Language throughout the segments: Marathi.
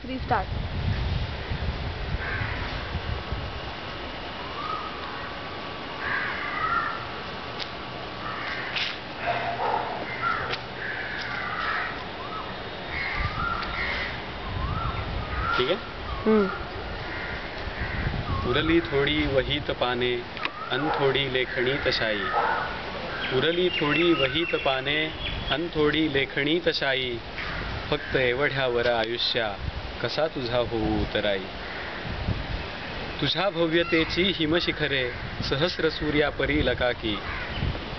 रिस्टार्ट. ठीक आहे. उरली थोडी वहीत पाने अन थोडी लेखणी तशाई. उरली थोडी वहीत पाने अन थोडी लेखणी तशाई. फक्त एवढ्यावर आयुष्या कसा तुझा होऊ उतराई. तुझ्या भव्यतेची हिमशिखरे सहस्र सूर्यापरी लकाकी.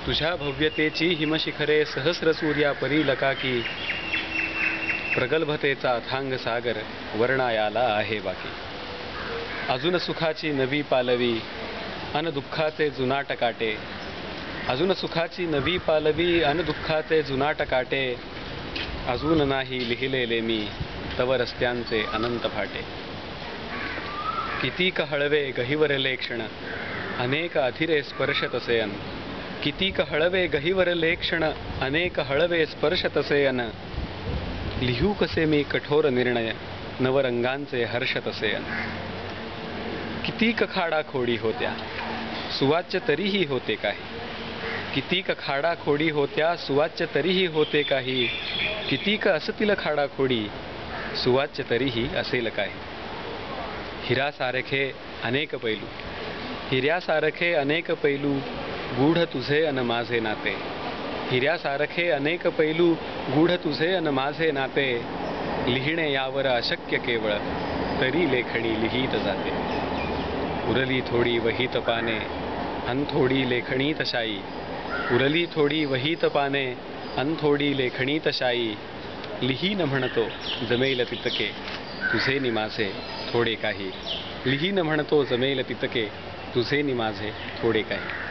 तुझ्या भव्यतेची हिमशिखरे सहस्र सूर्यापरी लकाकी. प्रगल्भतेचा अथांग सागर वर्णायाला आहे बाकी. अजून सुखाची नवी पालवी अन दुःखाचे जुनाट काटे. अजून सुखाची नवी पालवी अन दुःखाचे जुनाट काटे. अजून नाही लिहिलेले मी तव रस्त्यांचे अनंत फाटे. कितीक हळवे गहिवरले क्षण अनेक अथिरे स्पर्श तसेयन. कितीक हळवे गहिवरले क्षण अनेक हळवे स्पर्श तसेयन. लिहू कसे मी कठोर निर्णय नवरंगांचे हर्ष तसेयन. कितीक खाडाखोडी होत्या सुवाच्य तरीही होते काही. कितीक खाडाखोडी होत्या सुवाच्य तरीही होते काही. कितीक असतील खाडाखोडी सुवाच्य तरीही असेल काही. हिरासारखे अनेक पैलू हिऱ्यासारखे अनेक पैलू गूढ तुझे अन माझे नाते. हिऱ्यासारखे अनेक पैलू गूढ तुझे अन माझे नाते. लिहिणे यावर अशक्य केवळ तरी लेखणी लिहित जाते. उरली थोडी वहीत पाने अन थोडी लेखणी तशाई. उरली थोडी वहीत पाने अन थोडी लेखणी तशाई. लिहीन म्हणतो जमेल तितके तुझे नि माझे थोडे काही. लिहीन म्हणतो जमेल तितके तुझे नि माझे थोडे काही.